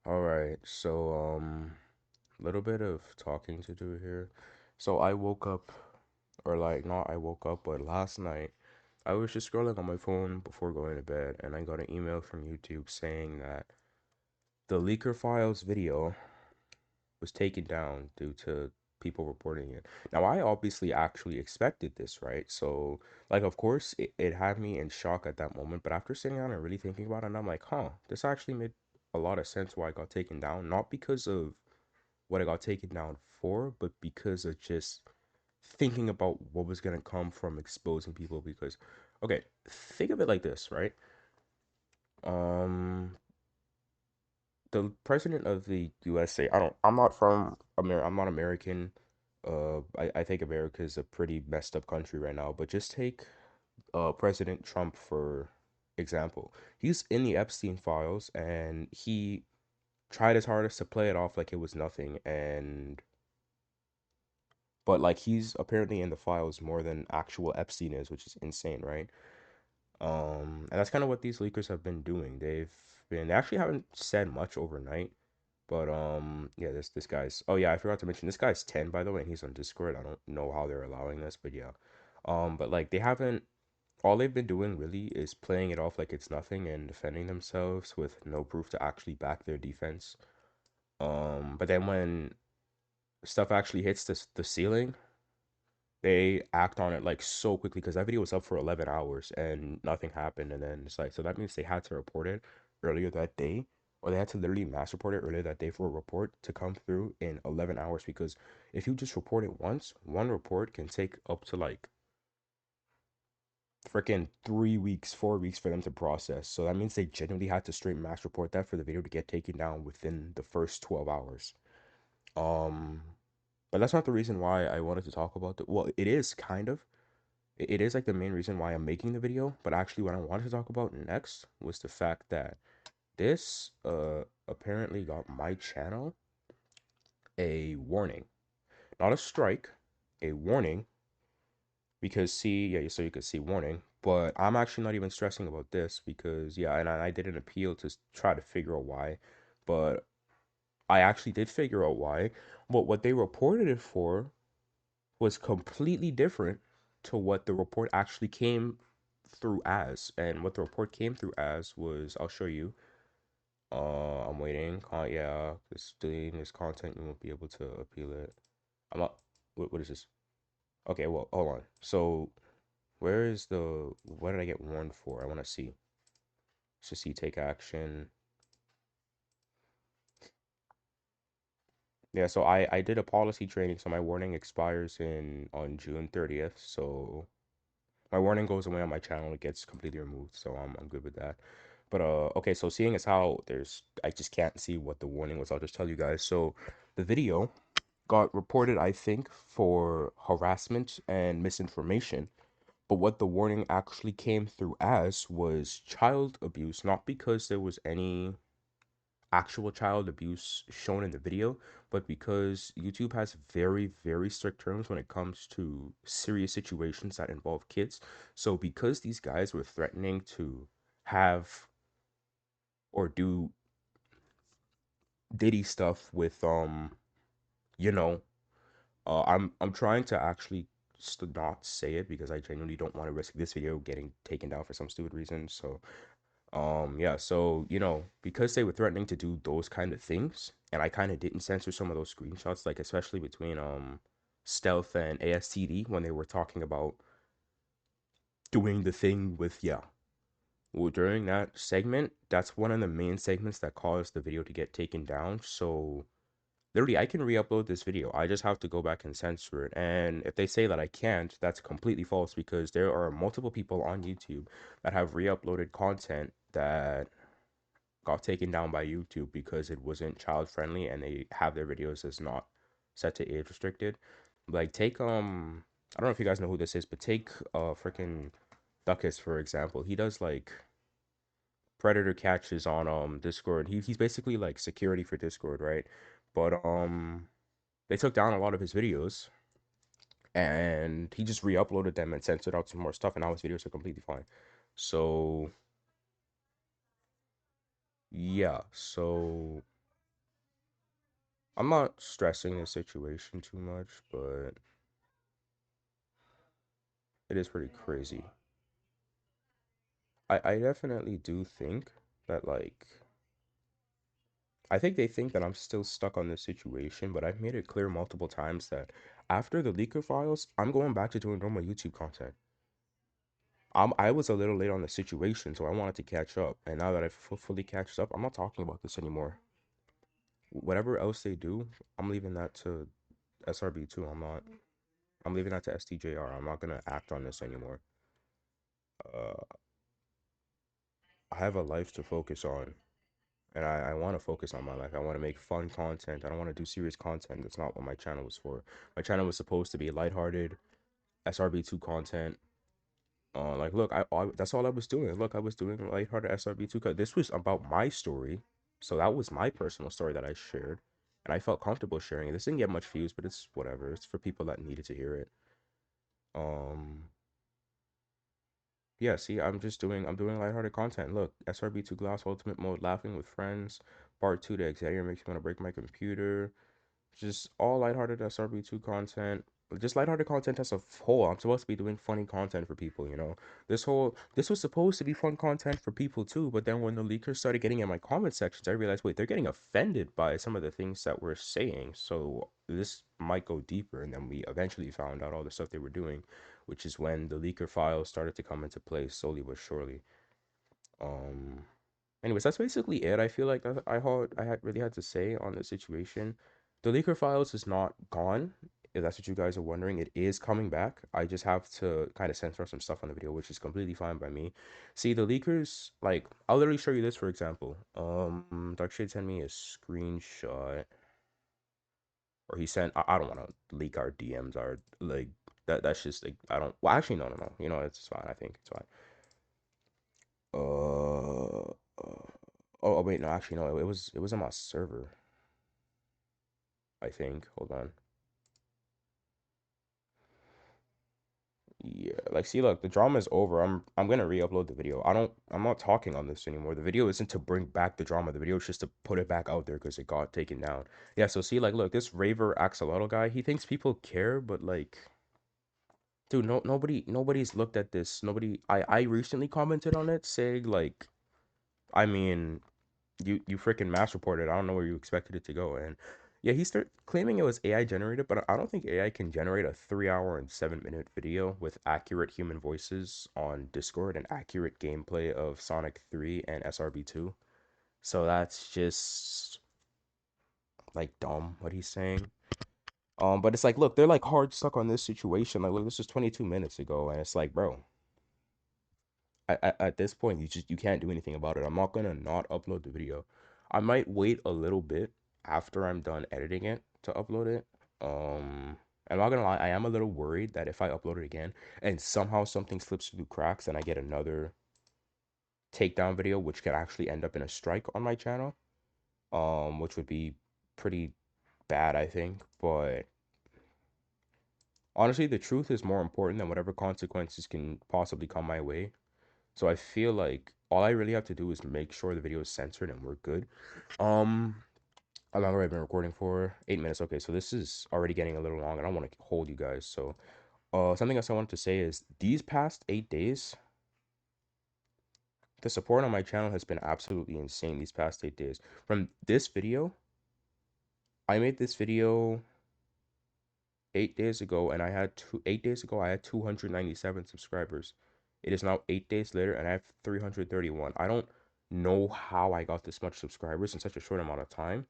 All right, so little bit of talking to do here. So I woke up, or like not I woke up, but last night I was just scrolling on my phone before going to bed, and I got an email from YouTube saying that the leaker files video was taken down due to people reporting it. Now I obviously actually expected this, right? So like of course it had me in shock at that moment, but after sitting down and really thinking about it, and I'm like, huh, this actually made a lot of sense why it got taken down. Not because of what I got taken down for, but because of just thinking about what was gonna come from exposing people. Because, okay, think of it like this, right? Um, the president of the USA. I'm not from America. I'm not American. I think America is a pretty messed up country right now. But just take President Trump for example. He's in the Epstein files, and he tried his hardest to play it off like it was nothing, and but like he's apparently in the files more than actual Epstein is, which is insane, right? And that's kind of what these leakers have been doing. They actually haven't said much overnight, but yeah, this guy's, oh yeah, I forgot to mention this guy's 10 by the way, and he's on Discord. I don't know how they're allowing this, but yeah. But like they haven't all they've been doing really is playing it off like it's nothing and defending themselves with no proof to actually back their defense. But then when stuff actually hits the ceiling, they act on it like so quickly because that video was up for 11 hours and nothing happened. And then it's like, so that means they had to report it earlier that day, or they had to literally mass report it earlier that day for a report to come through in 11 hours. Because if you just report it once, one report can take up to like freaking 3 weeks, 4 weeks for them to process. So that means they genuinely had to straight mass report that for the video to get taken down within the first 12 hours. Um, but that's not the reason why I wanted to talk about it. Well, it is kind of. It is like the main reason why I'm making the video, but actually what I wanted to talk about next was the fact that this apparently got my channel a warning. Not a strike, a warning, because see, yeah, so you could see warning, but I'm actually not even stressing about this because yeah, and I did an appeal to try to figure out why, but I actually did figure out why. But what they reported it for was completely different to what the report actually came through as. And what the report came through as was, I'll show you. I'm waiting. Yeah, this deleting this content, you won't be able to appeal it. I'm not. What is this? Okay, well, hold on. So, where is the? What did I get warned for? I want to see. To see take action. Yeah, so I did a policy training, so my warning expires in on June 30th. So my warning goes away on my channel, it gets completely removed, so I'm good with that. But okay, so seeing as how there's I just can't see what the warning was, I'll just tell you guys. So the video got reported, I think, for harassment and misinformation. But what the warning actually came through as was child abuse, not because there was any actual child abuse shown in the video, but because YouTube has very, very strict terms when it comes to serious situations that involve kids. So because these guys were threatening to have or do Diddy stuff with you know, I'm trying to actually not say it because I genuinely don't want to risk this video getting taken down for some stupid reason. So yeah, so because they were threatening to do those kind of things, and I kind of didn't censor some of those screenshots, like especially between Stealth and ASTD when they were talking about doing the thing with yeah. Well, during that segment, that's one of the main segments that caused the video to get taken down. So literally, I can re-upload this video. I just have to go back and censor it. And if they say that I can't, that's completely false because there are multiple people on YouTube that have re-uploaded content that got taken down by YouTube because it wasn't child friendly and they have their videos as not set to age restricted. Like take I don't know if you guys know who this is, but take freaking Duckus for example. He does like predator catches on Discord. He's basically like security for Discord, right? But they took down a lot of his videos and he just re-uploaded them and censored out some more stuff and now his videos are completely fine. So yeah, so I'm not stressing the situation too much, but it is pretty crazy. I definitely do think that like I think they think that I'm still stuck on this situation, but I've made it clear multiple times that after the leaker files, I'm going back to doing normal YouTube content. I was a little late on the situation, so I wanted to catch up. And now that I've fully catched up, I'm not talking about this anymore. Whatever else they do, I'm leaving that to SRB2. I'm leaving that to STJR. I'm not gonna act on this anymore. Uh, I have a life to focus on, and I want to focus on my life. I want to make fun content. I don't want to do serious content. That's not what my channel was for. My channel was supposed to be lighthearted, SRB2 content. Like, look, that's all I was doing. Look, I was doing lighthearted SRB2 because this was about my story. So that was my personal story that I shared, and I felt comfortable sharing it. This didn't get much views, but it's whatever. It's for people that needed to hear it. Um, yeah, see, I'm doing lighthearted content. Look, SRB2 Glass Ultimate Mode, laughing with friends, part 2, the exterior makes me want to break my computer. Just all lighthearted SRB2 content. Just lighthearted content as a whole. I'm supposed to be doing funny content for people, you know. This was supposed to be fun content for people too, but then when the leakers started getting in my comment sections, I realized, wait, they're getting offended by some of the things that we're saying. So this might go deeper, and then we eventually found out all the stuff they were doing, which is when the leaker files started to come into play slowly but surely. Um Anyways, that's basically it. I feel like that really had to say on the situation. The leaker files is not gone. If that's what you guys are wondering, it is coming back. I just have to kind of censor some stuff on the video, which is completely fine by me. See, the leakers, like, I'll literally show you this for example. Darkshade sent me a screenshot, or he sent. I don't want to leak our DMs, our like that. That's just like I don't. Well, actually, no, no, no. You know, it's fine. I think it's fine. Oh, wait, no, actually no, it was on my server, I think. Hold on. Yeah, like see, look, the drama is over. I'm gonna re-upload the video. I'm not talking on this anymore. The video isn't to bring back the drama. The video is just to put it back out there because it got taken down. Yeah, so see, like, look, this Raver Axolotl guy, he thinks people care, but like, dude, nobody's looked at this. I recently commented on it saying like, I mean, you freaking mass reported. I don't know where you expected it to go. And yeah, he started claiming it was AI generated, but I don't think AI can generate a 3 hour and 7 minute video with accurate human voices on Discord and accurate gameplay of Sonic 3 and SRB2. So that's just like dumb what he's saying. But it's like, look, they're like hard stuck on this situation. Like, look, this was 22 minutes ago, and it's like, bro, at this point you can't do anything about it. I'm not gonna not upload the video. I might wait a little bit after I'm done editing it to upload it. I'm not gonna lie, I am a little worried that if I upload it again and somehow something slips through the cracks and I get another takedown video, which could actually end up in a strike on my channel, which would be pretty bad, I think. But honestly, the truth is more important than whatever consequences can possibly come my way. So I feel like all I really have to do is make sure the video is censored and we're good. Um, how long have I been recording for? 8 minutes. Okay, so this is already getting a little long. I don't want to hold you guys. So, something else I wanted to say is these past 8 days, the support on my channel has been absolutely insane. These past 8 days, from this video, I made this video 8 days ago, and 8 days ago I had 297 subscribers. It is now 8 days later, and I have 331. I don't know how I got this much subscribers in such a short amount of time,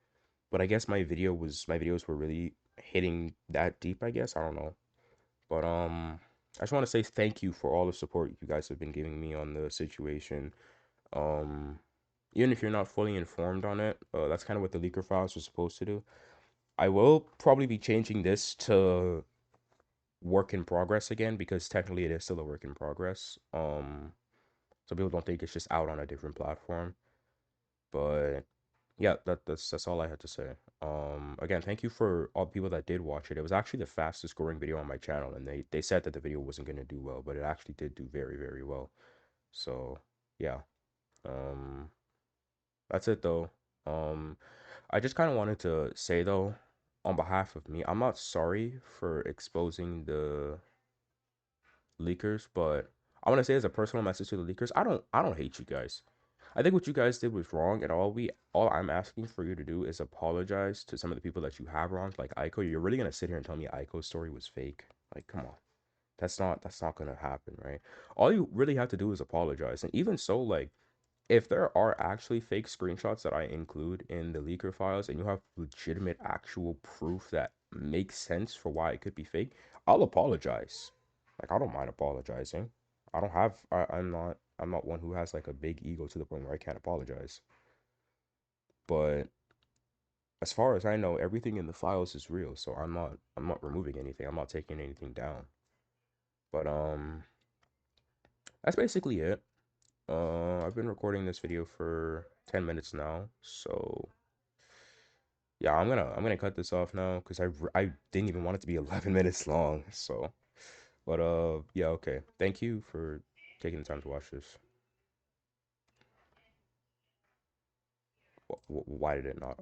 but I guess my videos were really hitting that deep, I guess. I don't know. But I just want to say thank you for all the support you guys have been giving me on the situation. Um Even if you're not fully informed on it, that's kind of what the leaker files were supposed to do. I will probably be changing this to work in progress again because technically it is still a work in progress. So people don't think it's just out on a different platform. But yeah, that's all I had to say. Again, thank you for all the people that did watch it. It was actually the fastest growing video on my channel, and they said that the video wasn't gonna do well, but it actually did do very, very well. So yeah. Um that's it though. I just kind of wanted to say though, on behalf of me, I'm not sorry for exposing the leakers, but I want to say as a personal message to the leakers, I don't hate you guys. I think what you guys did was wrong, and all I'm asking for you to do is apologize to some of the people that you have wronged, like Aiko. You're really gonna sit here and tell me Aiko's story was fake? Like, come on. That's not gonna happen, right? All you really have to do is apologize. And even so, like, if there are actually fake screenshots that I include in the leaker files and you have legitimate actual proof that makes sense for why it could be fake, I'll apologize. Like, I don't mind apologizing. I don't have I'm not one who has like a big ego to the point where I can't apologize. But as far as I know, everything in the files is real, so I'm not removing anything. I'm not taking anything down. But that's basically it. I've been recording this video for 10 minutes now, so yeah, I'm gonna cut this off now because I didn't even want it to be 11 minutes long. So, but yeah, okay. Thank you for taking the time to watch this. Why did it not?